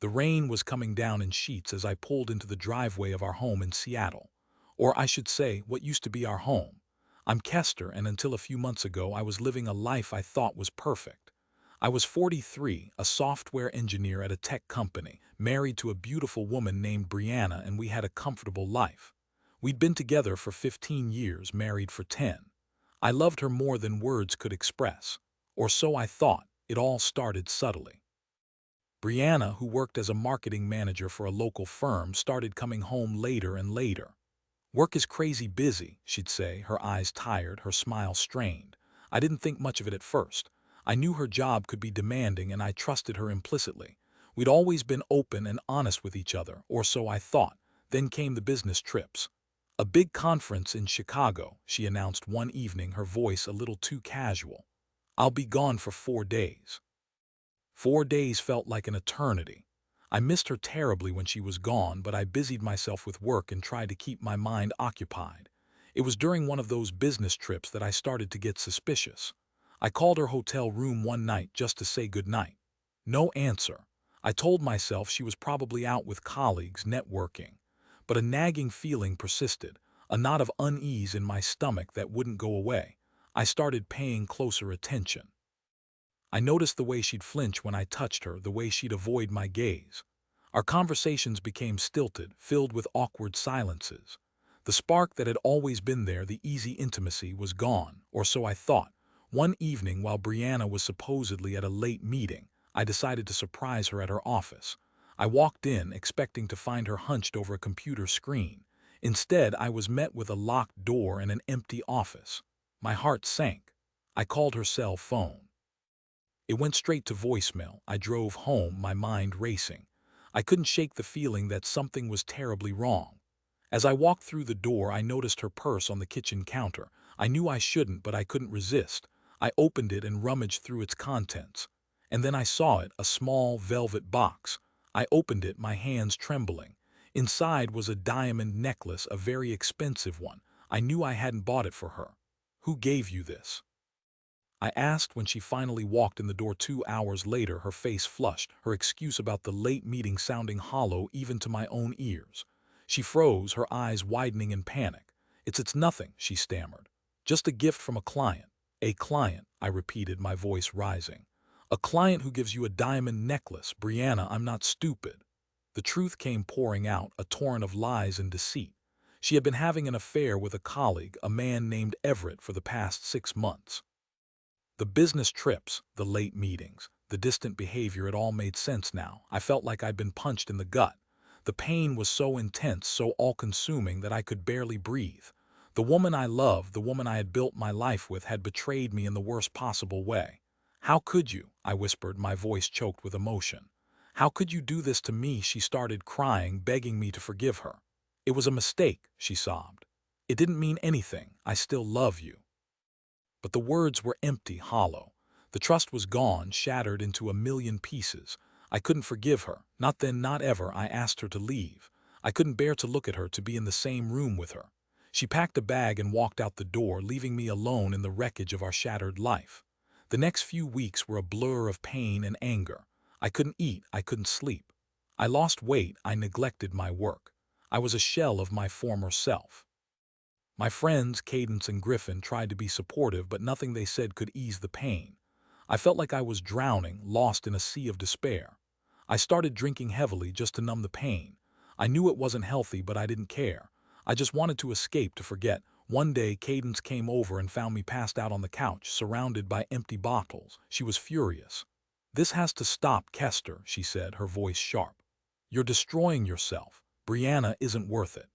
The rain was coming down in sheets as I pulled into the driveway of our home in Seattle. Or I should say, what used to be our home. I'm Kester, and until a few months ago I was living a life I thought was perfect. I was 43, a software engineer at a tech company, married to a beautiful woman named Brianna, and we had a comfortable life. We'd been together for 15 years, married for 10. I loved her more than words could express. Or so I thought. It all started subtly. Brianna, who worked as a marketing manager for a local firm, started coming home later and later. "Work is crazy busy," she'd say, her eyes tired, her smile strained. I didn't think much of it at first. I knew her job could be demanding, and I trusted her implicitly. We'd always been open and honest with each other, or so I thought. Then came the business trips. "A big conference in Chicago," she announced one evening, her voice a little too casual. "I'll be gone for 4 days." 4 days felt like an eternity. I missed her terribly when she was gone, but I busied myself with work and tried to keep my mind occupied. It was during one of those business trips that I started to get suspicious. I called her hotel room one night just to say goodnight. No answer. I told myself she was probably out with colleagues, networking. But a nagging feeling persisted, a knot of unease in my stomach that wouldn't go away. I started paying closer attention. I noticed the way she'd flinch when I touched her, the way she'd avoid my gaze. Our conversations became stilted, filled with awkward silences. The spark that had always been there, the easy intimacy, was gone, or so I thought. One evening, while Brianna was supposedly at a late meeting, I decided to surprise her at her office. I walked in, expecting to find her hunched over a computer screen. Instead, I was met with a locked door and an empty office. My heart sank. I called her cell phone. It went straight to voicemail. I drove home, my mind racing. I couldn't shake the feeling that something was terribly wrong. As I walked through the door, I noticed her purse on the kitchen counter. I knew I shouldn't, but I couldn't resist. I opened it and rummaged through its contents. And then I saw it, a small velvet box. I opened it, my hands trembling. Inside was a diamond necklace, a very expensive one. I knew I hadn't bought it for her. "Who gave you this?" I asked when she finally walked in the door 2 hours later, her face flushed, her excuse about the late meeting sounding hollow even to my own ears. She froze, her eyes widening in panic. It's nothing," she stammered. "Just a gift from a client." "A client," I repeated, my voice rising. "A client who gives you a diamond necklace? Brianna, I'm not stupid." The truth came pouring out, a torrent of lies and deceit. She had been having an affair with a colleague, a man named Everett, for the past 6 months. The business trips, the late meetings, the distant behavior, it all made sense now. I felt like I'd been punched in the gut. The pain was so intense, so all-consuming that I could barely breathe. The woman I loved, the woman I had built my life with, had betrayed me in the worst possible way. "How could you?" I whispered, my voice choked with emotion. "How could you do this to me?" She started crying, begging me to forgive her. "It was a mistake," she sobbed. "It didn't mean anything. I still love you." But the words were empty, hollow. The trust was gone, shattered into a million pieces. I couldn't forgive her. Not then, not ever. I asked her to leave. I couldn't bear to look at her, to be in the same room with her. She packed a bag and walked out the door, leaving me alone in the wreckage of our shattered life. The next few weeks were a blur of pain and anger. I couldn't eat, I couldn't sleep. I lost weight, I neglected my work. I was a shell of my former self. My friends, Cadence and Griffin, tried to be supportive, but nothing they said could ease the pain. I felt like I was drowning, lost in a sea of despair. I started drinking heavily just to numb the pain. I knew it wasn't healthy, but I didn't care. I just wanted to escape, to forget. One day, Cadence came over and found me passed out on the couch, surrounded by empty bottles. She was furious. "This has to stop, Kester," she said, her voice sharp. "You're destroying yourself. Brianna isn't worth it."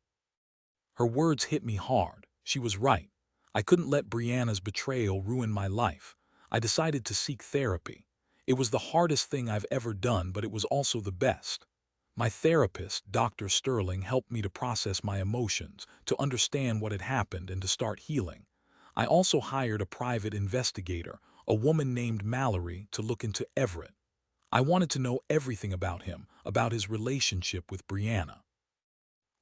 Her words hit me hard. She was right. I couldn't let Brianna's betrayal ruin my life. I decided to seek therapy. It was the hardest thing I've ever done, but it was also the best. My therapist, Dr. Sterling, helped me to process my emotions, to understand what had happened, and to start healing. I also hired a private investigator, a woman named Mallory, to look into Everett. I wanted to know everything about him, about his relationship with Brianna.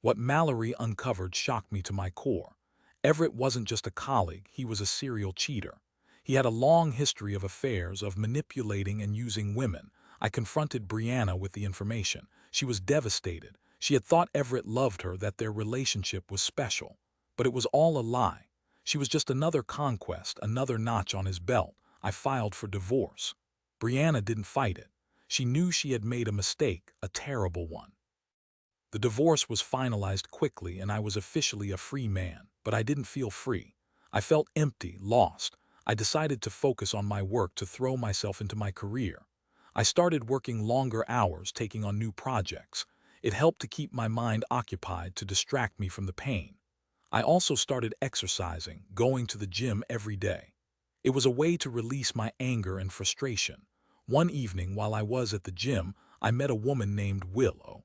What Mallory uncovered shocked me to my core. Everett wasn't just a colleague, he was a serial cheater. He had a long history of affairs, of manipulating and using women. I confronted Brianna with the information. She was devastated. She had thought Everett loved her, that their relationship was special. But it was all a lie. She was just another conquest, another notch on his belt. I filed for divorce. Brianna didn't fight it. She knew she had made a mistake, a terrible one. The divorce was finalized quickly and I was officially a free man, but I didn't feel free. I felt empty, lost. I decided to focus on my work, to throw myself into my career. I started working longer hours, taking on new projects. It helped to keep my mind occupied, to distract me from the pain. I also started exercising, going to the gym every day. It was a way to release my anger and frustration. One evening while I was at the gym, I met a woman named Willow.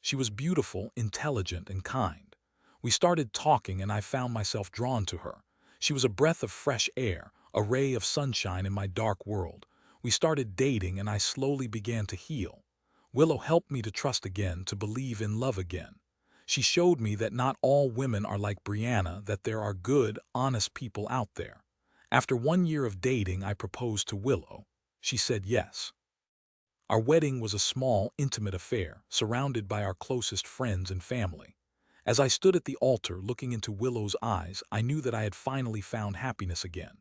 She was beautiful, intelligent, and kind. We started talking and I found myself drawn to her. She was a breath of fresh air, a ray of sunshine in my dark world. We started dating and I slowly began to heal. Willow helped me to trust again, to believe in love again. She showed me that not all women are like Brianna, that there are good, honest people out there. After 1 year of dating, I proposed to Willow. She said yes. Our wedding was a small, intimate affair, surrounded by our closest friends and family. As I stood at the altar looking into Willow's eyes, I knew that I had finally found happiness again.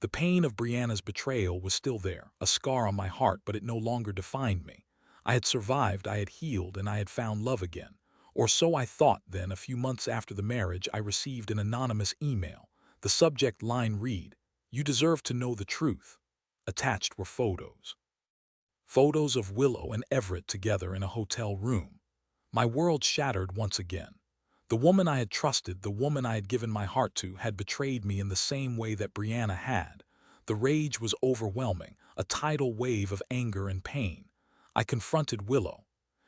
The pain of Brianna's betrayal was still there, a scar on my heart, but it no longer defined me. I had survived, I had healed, and I had found love again. Or so I thought. Then, a few months after the marriage, I received an anonymous email. The subject line read, "You deserve to know the truth." Attached were photos. Photos of Willow and Everett together in a hotel room. My world shattered once again. The woman I had trusted, the woman I had given my heart to, had betrayed me in the same way that Brianna had. The rage was overwhelming, a tidal wave of anger and pain. I confronted Willow.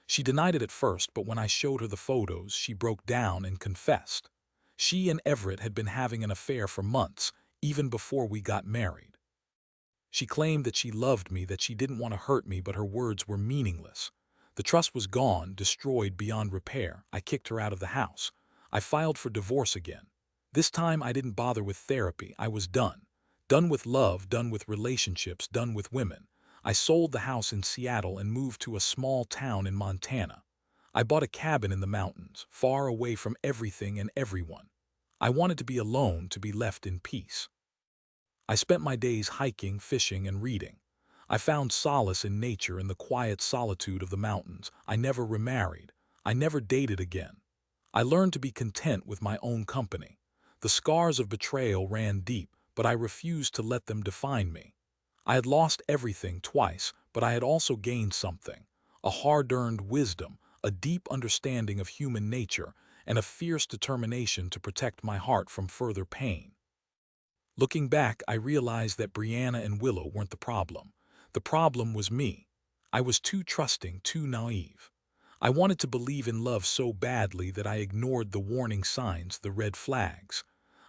She denied it at first, but when I showed her the photos, she broke down and confessed. She and Everett had been having an affair for months, even before we got married. She claimed that she loved me, that she didn't want to hurt me, but her words were meaningless. The trust was gone, destroyed beyond repair. I kicked her out of the house. I filed for divorce again. This time I didn't bother with therapy. I was done. Done with love, done with relationships, done with women. I sold the house in Seattle and moved to a small town in Montana. I bought a cabin in the mountains, far away from everything and everyone. I wanted to be alone, to be left in peace. I spent my days hiking, fishing, and reading. I found solace in nature, in the quiet solitude of the mountains. I never remarried. I never dated again. I learned to be content with my own company. The scars of betrayal ran deep, but I refused to let them define me. I had lost everything twice, but I had also gained something: a hard-earned wisdom, a deep understanding of human nature, and a fierce determination to protect my heart from further pain. Looking back, I realized that Brianna and Willow weren't the problem. The problem was me. I was too trusting, too naive. I wanted to believe in love so badly that I ignored the warning signs, the red flags.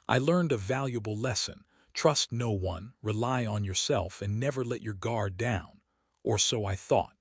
I learned a valuable lesson: trust no one, rely on yourself, and never let your guard down. Or so I thought.